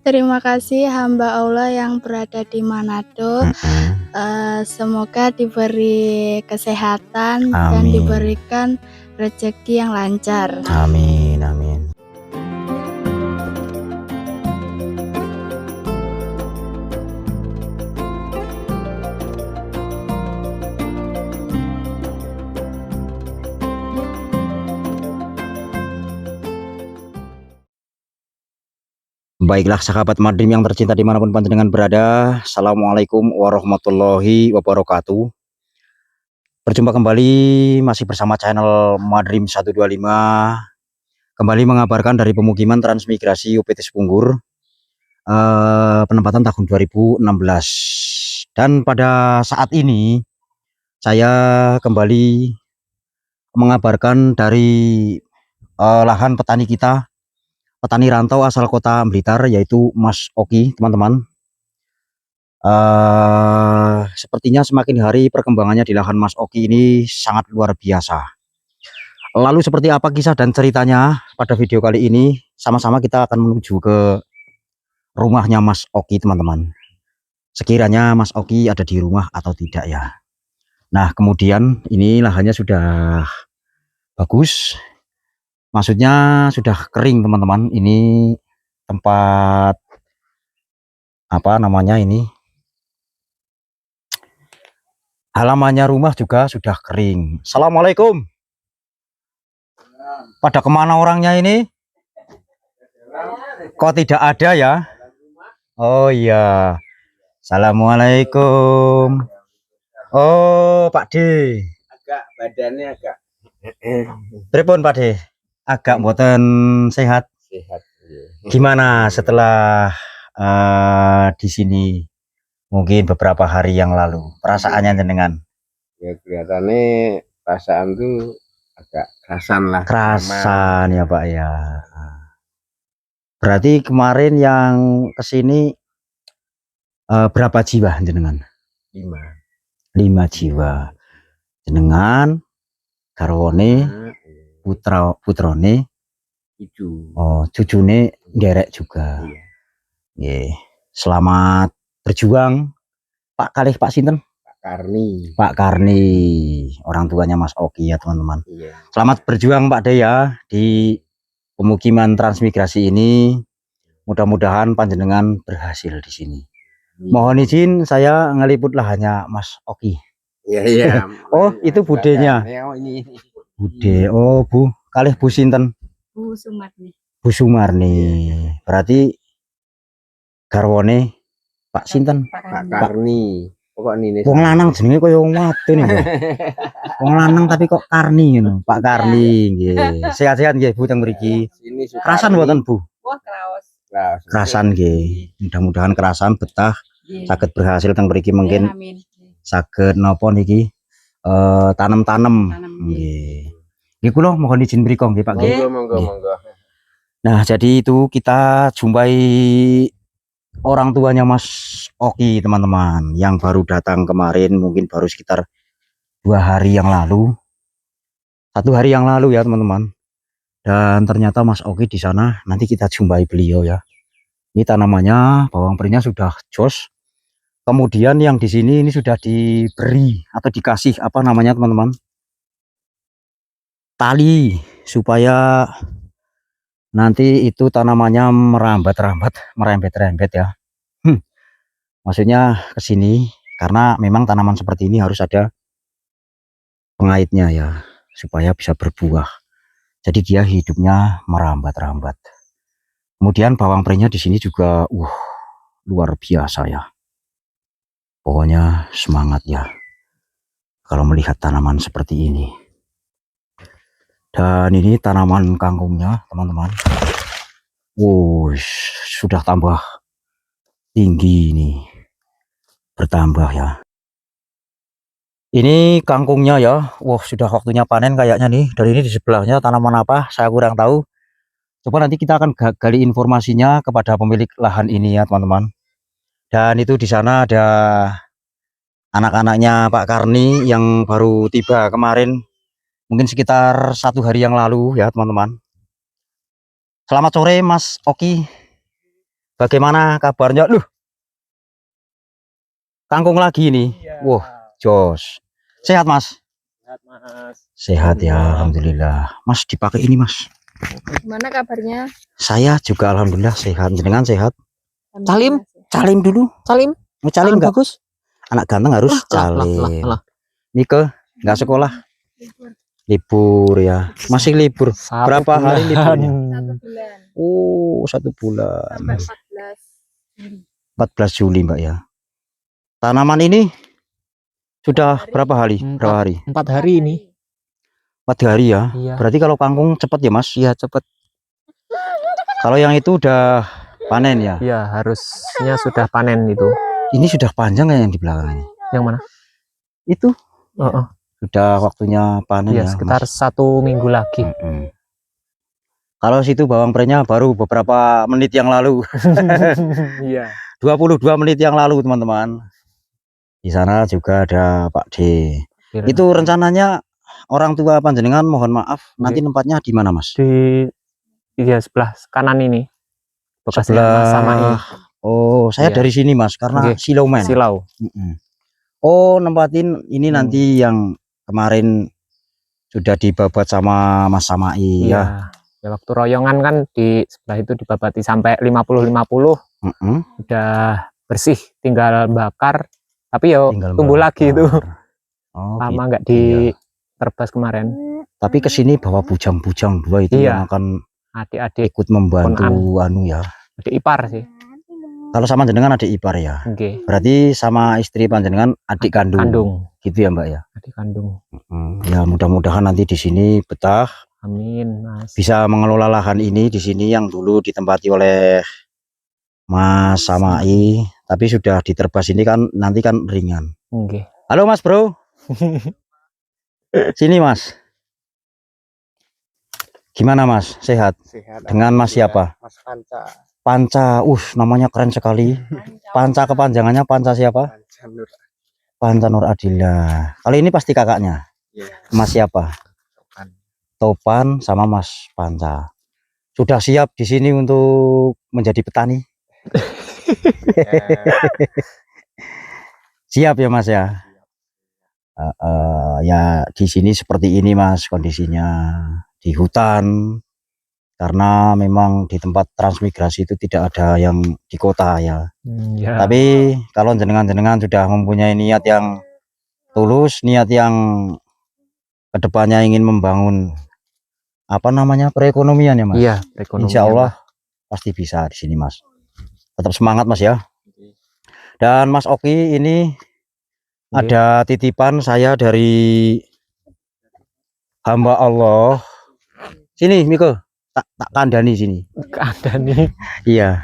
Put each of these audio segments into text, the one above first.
Terima kasih hamba Allah yang berada di Manado. Semoga diberi kesehatan dan diberikan rezeki yang lancar. Amin, amin. Baiklah sahabat Madrim yang tercinta dimanapun panjenengan berada, Assalamualaikum warahmatullahi wabarakatuh. Berjumpa kembali masih bersama channel Madrim 125, kembali mengabarkan dari pemukiman transmigrasi UPT Sepunggur, penempatan tahun 2016. Dan pada saat ini saya kembali mengabarkan dari lahan petani kita, petani rantau asal kota Blitar, yaitu Mas Oki, teman-teman. Sepertinya semakin hari perkembangannya di lahan Mas Oki ini sangat luar biasa. Lalu seperti apa kisah dan ceritanya pada video kali ini? Sama-sama kita akan menuju ke rumahnya Mas Oki, teman-teman. Sekiranya Mas Oki ada di rumah atau tidak ya. Nah, kemudian ini lahannya sudah bagus. Maksudnya sudah kering, teman-teman. Ini tempat apa namanya ini? Halamannya rumah juga sudah kering. Assalamualaikum. Pada kemana orangnya ini? Kok tidak ada ya? Oh iya. Assalamualaikum. Oh Pak D. Agak badannya agak. Pripun Pak D? Agak mboten sehat. Sehat. Gimana setelah di sini mungkin beberapa hari yang lalu perasaannya jenengan? Ya kelihatannya perasaan tuh agak kerasan lah. Kerasan ya Pak ya. Berarti kemarin yang kesini berapa jiwa jenengan? 5 jiwa. Jenengan, garwane, putrone, cucune nderek juga. Iya. Selamat berjuang Pak kalih Pak sinten? Pak Karni, orang tuanya Mas Oki ya teman-teman. Iya. Selamat berjuang Pak De ya di pemukiman transmigrasi ini. Mudah-mudahan panjenengan berhasil di sini. Mohon izin saya ngeliput lahannya Mas Oki. Iya. Oh itu budenya. Bude. Oh Bu, kalih Bu sinten? Bu Sumarni. Bu Sumarni. Berarti garwane Pak sinten? Pak Karni. Kok ini wong lanang jenenge kaya wong wadon iki. Wong lanang tapi kok Karni ngono. Pak Karni nggih. Sehat-sehat nggih Bu teng mriki. Kerasan mboten Bu? Wah, kraos. Kerasan nggih. Mudah-mudahan kerasan betah saged berhasil teng mriki mungkin saged napa niki tanem-tanem nggih. Nggih kula mohon izin mriko nggih Pak nggih. Monggo. Nah, jadi itu kita jumpai orang tuanya Mas Oki teman-teman yang baru datang kemarin, mungkin baru sekitar 2 hari yang lalu, 1 hari yang lalu ya teman-teman. Dan ternyata Mas Oki di sana, nanti kita jumpai beliau ya. Ini tanamannya bawang perinnya sudah jos. Kemudian yang di sini ini sudah diberi atau dikasih apa namanya teman-teman, tali supaya nanti itu tanamannya merembet-rembet ya. Maksudnya ke sini karena memang tanaman seperti ini harus ada pengaitnya ya supaya bisa berbuah. Jadi dia hidupnya merambat-rambat. Kemudian bawang perinnya di sini juga luar biasa ya. Pokoknya semangat ya kalau melihat tanaman seperti ini. Dan ini tanaman kangkungnya teman-teman. Sudah tambah tinggi ini. Bertambah ya. Ini kangkungnya ya. Sudah waktunya panen kayaknya nih. Dan ini di sebelahnya tanaman apa? Saya kurang tahu. Coba nanti kita akan gali informasinya kepada pemilik lahan ini ya, teman-teman. Dan itu di sana ada anak-anaknya Pak Karni yang baru tiba kemarin. Mungkin sekitar 1 hari yang lalu ya, teman-teman. Selamat sore Mas Oki. Bagaimana kabarnya? Loh, kangkung lagi ini. Wah, jos. Sehat Mas? Sehat Mas. Sehat ya, alhamdulillah. Mas dipakai ini Mas. Gimana kabarnya? Saya juga alhamdulillah sehat. Jenengan sehat? Salim. Calim dulu. Salim. Mau calim nggak? Bagus. Anak ganteng harus calim. Mika nggak sekolah? Libur ya. Masih libur. Berapa hari liburnya? 1 bulan Oh, 1 bulan. sampai 14 Juli Mbak ya. Tanaman ini sudah berapa hari? Berapa hari? 4 hari ini. 4 hari ya. Iya. Berarti kalau kangkung cepat ya Mas? Iya cepet. Kalau yang itu udah panen ya? Iya harusnya sudah panen itu. Ini sudah panjang ya yang di belakang ini? Yang mana? Itu Oh, sudah waktunya panen iya ya sekitar Mas? 1 minggu lagi. Kalau situ bawang prenya baru beberapa menit yang lalu. Iya. 22 menit yang lalu teman-teman. Di sana juga ada Pak D. Itu rencananya orang tua panjenengan mohon maaf nanti tempatnya di mana Mas? Di sebelah kanan ini. Bekasnya Sebelah. Mas Samai. Oh, saya Iya. dari sini Mas karena Oke. Silaumen. Silau. Oh, nempatin ini nanti yang kemarin sudah dibabat sama Mas Samai ya. Iya. Ya waktu royongan kan di sebelah itu dibabati sampai 50-50. Udah bersih, tinggal bakar. Tapi ya Tinggal tumbuh bakar. lagi itu. Oh, Lama gitu. nggak diterbas kemarin. Tapi kesini bawa bujang-bujang 2 itu Iya. yang akan Adik-adik ikut membantu anu ya. adik ipar sih. Kalau sama jenengan adik ipar ya. Oke. Berarti sama istri panjenengan adik kandung. Kandung. Gitu ya Mbak ya. Adik kandung. Ya mudah-mudahan nanti di sini betah, Amin Mas. bisa mengelola lahan ini di sini yang dulu ditempati oleh Mas Samai, tapi sudah diterbas ini kan nanti kan ringan. Oke. Halo Mas Bro. Sini Mas. Gimana Mas? Sehat? Sehat. Dengan Mas siapa? Mas Panca. Panca. Namanya keren sekali. Panca kepanjangannya Panca siapa? Panca Nur. Panca Nur Adila. Kali ini pasti kakaknya. Iya. Mas siapa? Topan. Topan sama Mas Panca. Sudah siap di sini untuk menjadi petani? Siap ya Mas ya. Ya di sini seperti ini Mas kondisinya di hutan karena memang di tempat transmigrasi itu tidak ada yang di kota ya. Ya. Tapi kalau jenengan-jenengan sudah mempunyai niat yang tulus, niat yang kedepannya ingin membangun apa namanya perekonomian ya Mas. Iya, perekonomian. Insya Allah pasti bisa di sini Mas. Tetap semangat Mas ya. Dan Mas Oki ini ada titipan saya dari hamba Allah. Sini Miko, tak kandani sini. Kandani. Iya.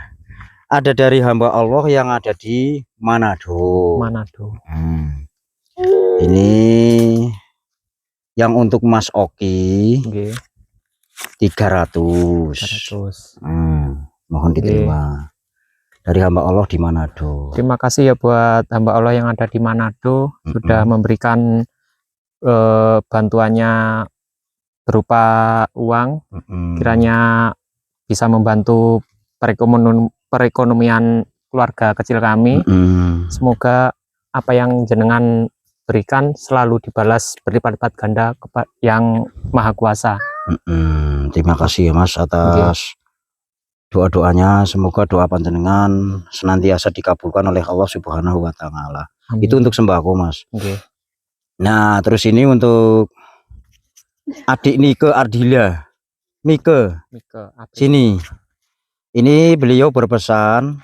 Ada dari hamba Allah yang ada di Manado. Manado. Ini yang untuk Mas Oki. Oke. 300. 300. Mohon diterima. Dari hamba Allah di Manado. Terima kasih ya buat hamba Allah yang ada di Manado sudah memberikan bantuannya berupa uang, kiranya bisa membantu perekonomian keluarga kecil kami. Semoga apa yang jenengan berikan selalu dibalas berlipat-lipat ganda yang Maha Kuasa. Terima kasih ya Mas atas doa-doanya. Semoga doa panjenengan senantiasa dikabulkan oleh Allah Subhanahu wa Ta'ala. Itu untuk sembako Mas. Nah terus ini untuk adik Nike Ardila. Mike, sini. Ini beliau berpesan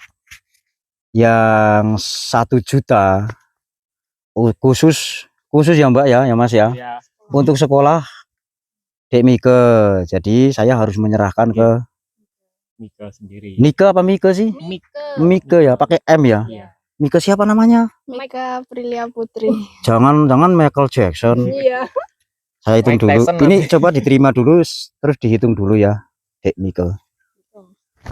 yang 1 juta khusus ya Mbak ya Mas ya. Untuk sekolah Dek Mike. Jadi saya harus menyerahkan ke Mika sendiri. Nike apa Mike sih? Mike ya, pakai M ya. Mike siapa namanya? Mika Prilia Putri. Jangan Michael Jackson. Iya. Saya hitung Mike dulu. Tyson Ini coba diterima dulu, terus dihitung dulu ya, Dek Mike.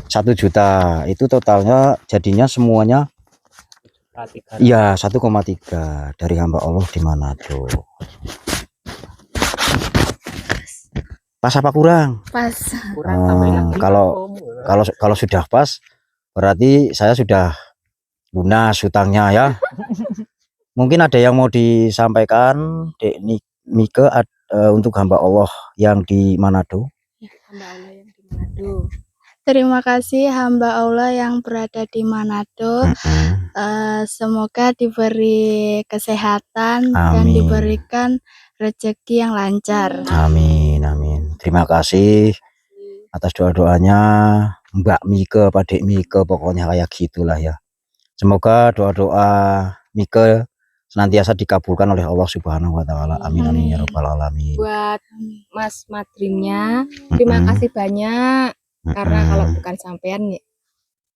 1 juta itu totalnya jadinya semuanya. Iya 1,3 dari hamba Allah di Manado. Pas apa kurang? Pas. Kalau sudah pas Berarti saya sudah lunas hutangnya ya. Mungkin ada yang mau disampaikan, Dek Mike, untuk hamba Allah yang di Manado. Hamba Allah yang di Manado. Terima kasih hamba Allah yang berada di Manado. Semoga diberi kesehatan dan Amin. diberikan rezeki yang lancar. Amin, amin. Terima kasih atas doa-doanya Mbak Mike, Pak Dek Mike, pokoknya kayak gitulah ya. Semoga doa-doa Mike senantiasa dikabulkan oleh Allah Subhanahu wa taala. Amin amin ya rabbal alamin. Buat Mas Madrimnya, terima kasih banyak. Karena kalau bukan sampean ya,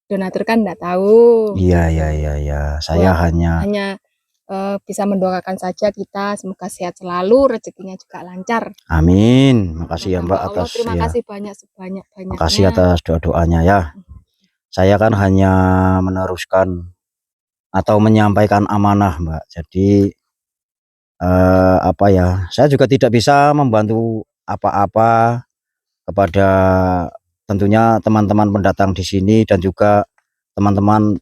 donatur kan enggak tahu. Iya. Saya hanya bisa mendoakan saja kita semoga sehat selalu, rezekinya juga lancar. Amin. Makasih ya Mbak atas terima ya. kasih banyak-banyaknya. Makasih atas doa-doanya ya. Saya kan hanya meneruskan atau menyampaikan amanah Mbak. Jadi apa ya? Saya juga tidak bisa membantu apa-apa kepada tentunya teman-teman pendatang di sini dan juga teman-teman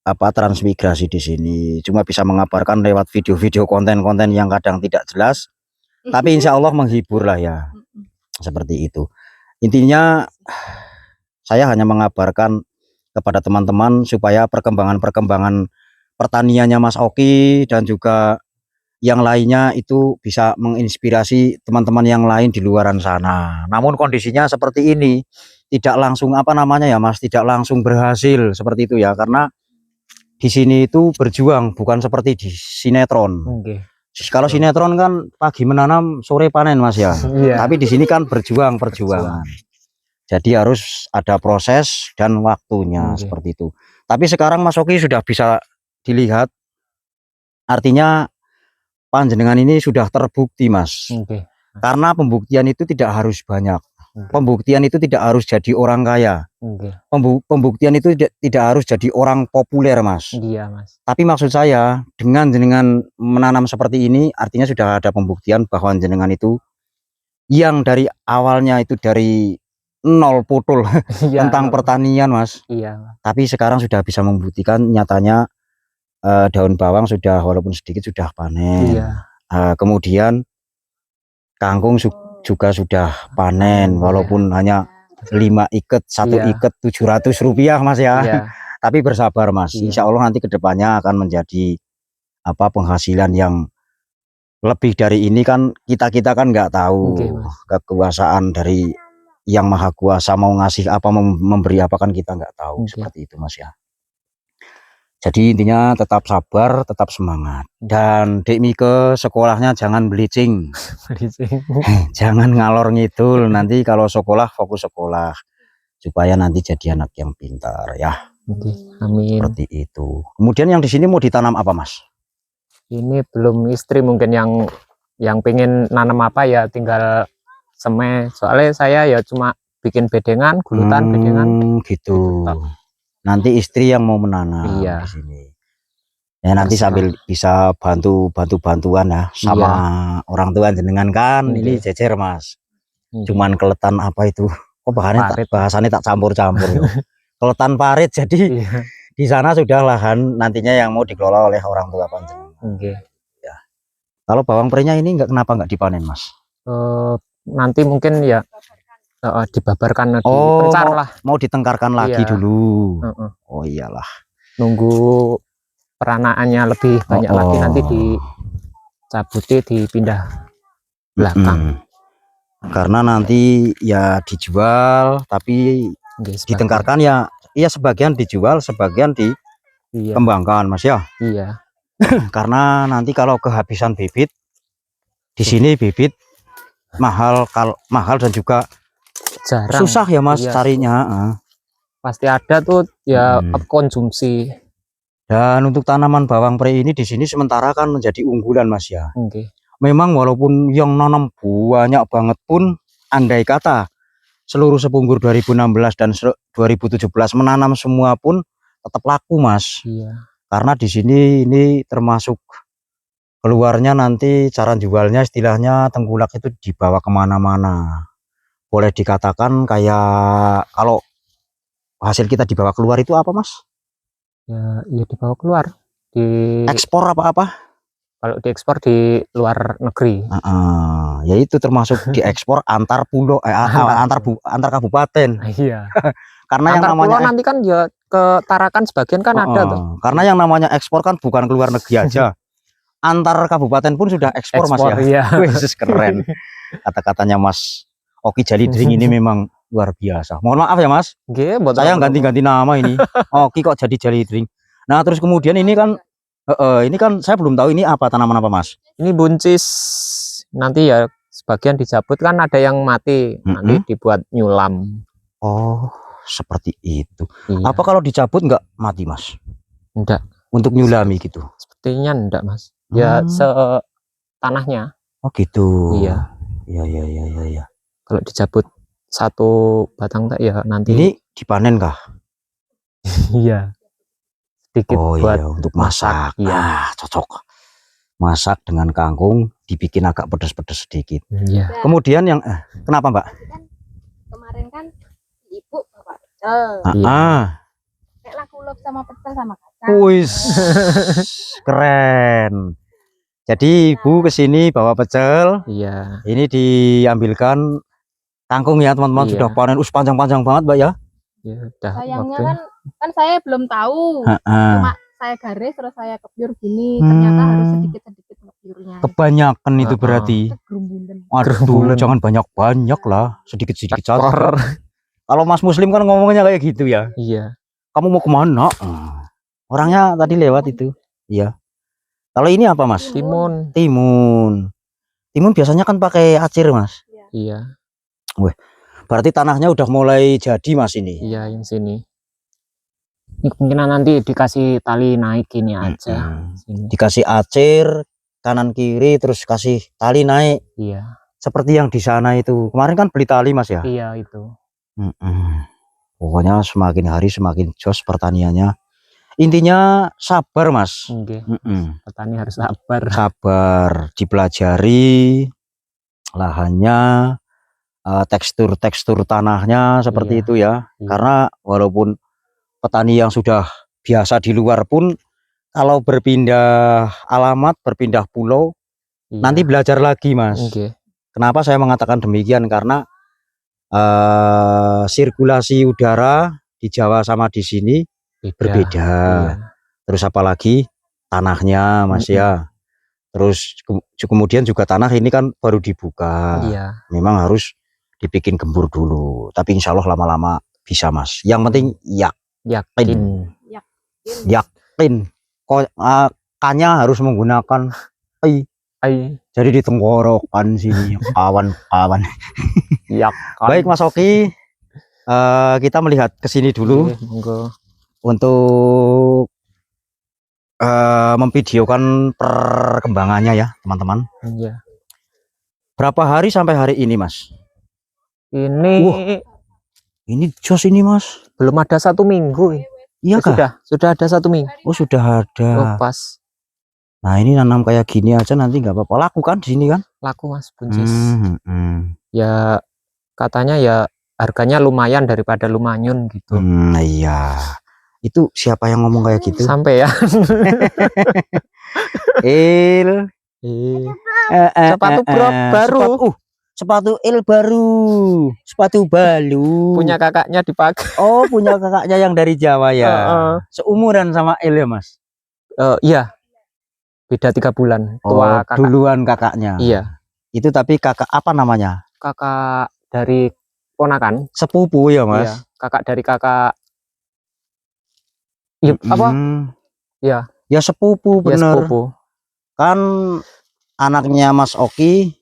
transmigrasi di sini. Cuma bisa mengabarkan lewat video-video konten-konten yang kadang tidak jelas, tapi insya Allah menghibur lah ya. Seperti itu. Intinya saya hanya mengabarkan kepada teman-teman supaya perkembangan pertaniannya Mas Oki dan juga yang lainnya itu bisa menginspirasi teman-teman yang lain di luaran sana. Namun kondisinya seperti ini, tidak langsung Mas, tidak langsung berhasil seperti itu ya, karena di sini itu berjuang, bukan seperti di sinetron. Kalau sinetron kan pagi menanam, sore panen Mas ya. Tapi di sini kan perjuangan. Jadi harus ada proses dan waktunya seperti itu. Tapi sekarang Mas Oki sudah bisa dilihat, artinya panjenengan ini sudah terbukti Mas. Karena pembuktian itu tidak harus banyak. Pembuktian itu tidak harus jadi orang kaya. Pembuktian itu tidak harus jadi orang populer Mas. Iya Mas. Tapi maksud saya dengan jenengan menanam seperti ini, artinya sudah ada pembuktian bahwa jenengan itu yang dari awalnya itu dari nol putul tentang pertanian Mas. Iya. Tapi sekarang sudah bisa membuktikan nyatanya daun bawang sudah walaupun sedikit sudah panen. Iya. Kemudian kangkung juga sudah panen walaupun hanya 5 iket, 1 iket 700 rupiah Mas ya. Iya. Tapi bersabar Mas. Insya Allah nanti kedepannya akan menjadi penghasilan yang lebih dari ini kan kita kan nggak tahu kekuasaan dari yang maha kuasa mau ngasih apa, memberi apa kan kita nggak tahu. Seperti itu Mas ya. Jadi intinya tetap sabar, tetap semangat. Dan Dek Mike sekolahnya jangan bleaching. Jangan ngalor ngidul. Nanti kalau sekolah fokus sekolah supaya nanti jadi anak yang pintar ya. Amin. Seperti itu. Kemudian yang di sini mau ditanam apa Mas? Ini belum istri mungkin yang pengen nanam apa ya tinggal semai. Soalnya saya ya cuma bikin bedengan, gulutan bedengan. Gitu. Nanti istri yang mau menanam di sini. Ya nanti sambil bisa bantuan ya sama orang tua jenengan kan. Ini jejer Mas. Cuman keletan apa itu? Kok bahasannya tak campur-campur. Keletan parit, jadi di sana sudah lahan nantinya yang mau dikelola oleh orang tua panjenengan. Ya. Kalau bawang perenya ini kenapa nggak dipanen Mas? Nanti mungkin ya dibabarkan, dipencar lah. Mau ditengkarkan lagi dulu. Oh iyalah. Nunggu peranaannya lebih banyak lagi, nanti dicabuti, dipindah belakang. Karena nanti ya dijual, tapi ditengkarkan ya sebagian dijual, sebagian dikembangkan Mas ya. Iya. Karena nanti kalau kehabisan bibit di sini, bibit mahal dan juga jarang, susah ya Mas carinya. Pasti ada tuh ya konsumsi. Dan untuk tanaman bawang pre ini di sini sementara kan menjadi unggulan Mas ya. Memang walaupun yang nanam banyak banget pun, andai kata seluruh sepunggur 2016 dan 2017 menanam semua pun tetap laku Mas. Karena di sini ini termasuk keluarnya nanti cara jualnya istilahnya tengkulak itu dibawa kemana-mana. Boleh dikatakan kayak kalau hasil kita dibawa keluar itu apa Mas? Ya, ya dibawa keluar di Ekspor apa-apa? kalau diekspor di luar negeri. Ya itu termasuk diekspor antar pulau, antar kabupaten. Iya. Karena yang Antar namanya pulau nanti kan ya ke Tarakan sebagian kan ada tuh. karena yang namanya ekspor kan bukan keluar negeri aja. Antar kabupaten pun sudah ekspor Mas ya. Iya. Wih, keren. Kata-katanya Mas Oki Jalidring ini memang luar biasa. Mohon maaf ya Mas, Nggih, saya ganti-ganti nama ini. Oki kok jadi Jalidring. Nah terus kemudian ini kan saya belum tahu ini apa, tanaman apa Mas? Ini buncis. Nanti ya sebagian dicabut kan ada yang mati, nanti dibuat nyulam. Oh, seperti itu. Iya. Apa kalau dicabut nggak mati Mas? Enggak. Untuk nyulami gitu? Sepertinya enggak Mas. Ya tanahnya. Oh gitu. Iya. Iya. Kalau dicabut satu batang tak ya nanti. Ini dipanen kah? Iya. Sedikit buat iya, untuk masak. Iya. Cocok. Masak dengan kangkung, dibikin agak pedas-pedas sedikit. Iya. Kemudian yang kenapa Mbak? Kemarin kan ibu bapak pecel. Kayak laku lop sama pecel sama kacang. Wis, keren. Jadi ibu kesini bawa pecel. Iya. Ini diambilkan kangkung ya teman-teman. Iya. Sudah panen, panjang-panjang banget Mbak ya. Ya udah. Sayangnya waktunya. kan saya belum tahu. Cuma saya garis terus saya kebyur gini, ternyata harus sedikit-sedikit ngebyurnya. Kebanyakan itu berarti. Aduh, jangan banyak-banyak lah, sedikit-sedikit saja. Kalau Mas Muslim kan ngomongnya kayak gitu ya. Iya. Kamu mau kemana? Orangnya tadi lewat itu. Iya. Kalau ini apa Mas? Timun. Timun biasanya kan pakai acir Mas. Iya. Wih, berarti tanahnya udah mulai jadi Mas ini. Iya, yang sini. Ini kemungkinan nanti dikasih tali naik ini aja. Sini. Dikasih acir kanan kiri terus kasih tali naik. Iya. Seperti yang di sana itu. Kemarin kan beli tali Mas ya? Iya itu. Pokoknya semakin hari semakin jos pertaniannya. Intinya sabar Mas. Okay. Petani harus sabar. Sabar, dipelajari lahannya, tekstur tanahnya seperti itu ya. Karena walaupun petani yang sudah biasa di luar pun kalau berpindah alamat, berpindah pulau, nanti belajar lagi Mas. Kenapa saya mengatakan demikian? Karena sirkulasi udara di Jawa sama di sini berbeda. Terus apalagi tanahnya Mas ya. Terus kemudian juga tanah ini kan baru dibuka. Memang harus dibikin gembur dulu. Tapi insya Allah lama-lama bisa Mas. Yang penting yakin. Kanya harus menggunakan jadi di tenggorokan sini kawan-kawan. Baik Mas Oki, kita melihat ke sini dulu untuk memvideokan perkembangannya ya teman-teman. Berapa hari sampai hari ini Mas? Ini jos ini Mas. Belum ada 1 minggu. Iya kah? Sudah ada 1 minggu. Oh sudah ada. Oh, pas. Nah ini nanam kayak gini aja nanti nggak apa-apa, laku kan di sini kan? Laku Mas buncis. Ya katanya ya harganya lumayan daripada lumanyun gitu. Iya. Itu siapa yang ngomong kayak gitu? Sampai ya. Sepatu baru. Sepatu baru. Sepatu baru. Punya kakaknya dipakai. Oh, punya kakaknya yang dari Jawa ya. Seumuran sama El ya Mas? Iya. Beda 3 bulan. Tua kakak. Duluan kakaknya. Iya. Itu tapi kakak apa namanya? Kakak dari ponakan. Sepupu ya Mas? Iya. Kakak dari kakak. Iya, apa? Ya. Ya sepupu bener. Sepupu. Kan anaknya Mas Oki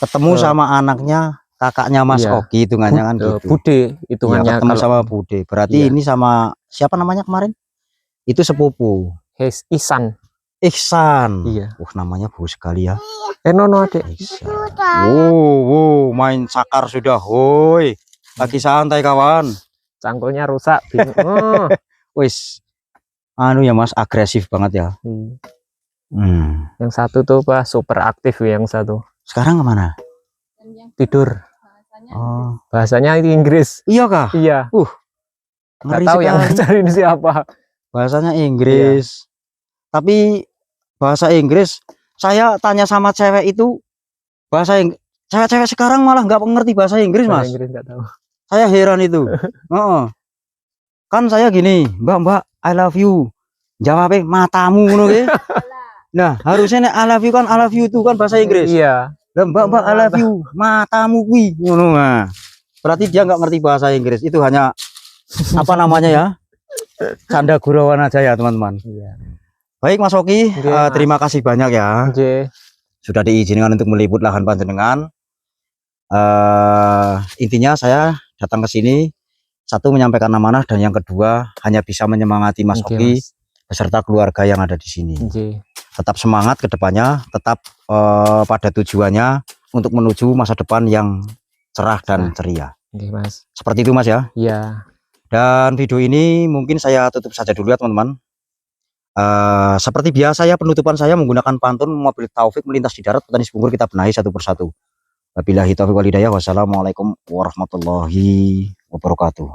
ketemu sama anaknya kakaknya Mas Oki, hitungannya kan gitu. Bude hitungannya. Ketemu sama Bude. Berarti ini sama siapa namanya kemarin? Itu sepupu. Ihsan. Iya. Namanya bagus sekali ya. Nono adek. Main sakar sudah. Woi. Lagi santai kawan. Cangkulnya rusak. Wis. Anu ya Mas, agresif banget ya. Yang satu tuh Pak super aktif yang satu. Sekarang kemana? Tidur. Bahasanya itu Inggris. Iya kah? Iya. Nggak Ngeri tahu yang sekali. ngajarin siapa. Bahasanya Inggris. Tapi bahasa Inggris, saya tanya sama cewek itu cewek-cewek sekarang malah nggak mengerti bahasa Inggris, Bahasa Mas. Inggris nggak tahu. Saya heran itu. Heeh. Kan saya gini, Mbak, I love you. Jawabnya matamu ngono ge. Nah, harusnya nek I love you kan I love you itu kan bahasa Inggris. Iya. Lah Mbak, I love you, matamu kuwi ngono. Nah, berarti dia nggak ngerti bahasa Inggris. Itu hanya apa namanya ya? Canda gurauan aja ya, teman-teman. Iya. Baik Mas Oki, Oke, Mas. terima kasih banyak ya. Oke. Sudah diizinkan untuk meliput lahan panjenengan. Intinya saya datang ke sini satu menyampaikan amanah dan yang kedua hanya bisa menyemangati Mas Oke, Oki Mas. beserta keluarga yang ada di sini. Oke. Tetap semangat ke depannya, tetap pada tujuannya untuk menuju masa depan yang cerah dan ceria. Oke, Mas. Seperti itu Mas ya. Iya. Dan video ini mungkin saya tutup saja dulu ya teman-teman. Seperti biasa ya, penutupan saya menggunakan pantun mobil Taufik melintas di darat, petani Sibungur kita benahi satu persatu. Wabillahi taufiq wal hidayah. Wassalamualaikum warahmatullahi wabarakatuh.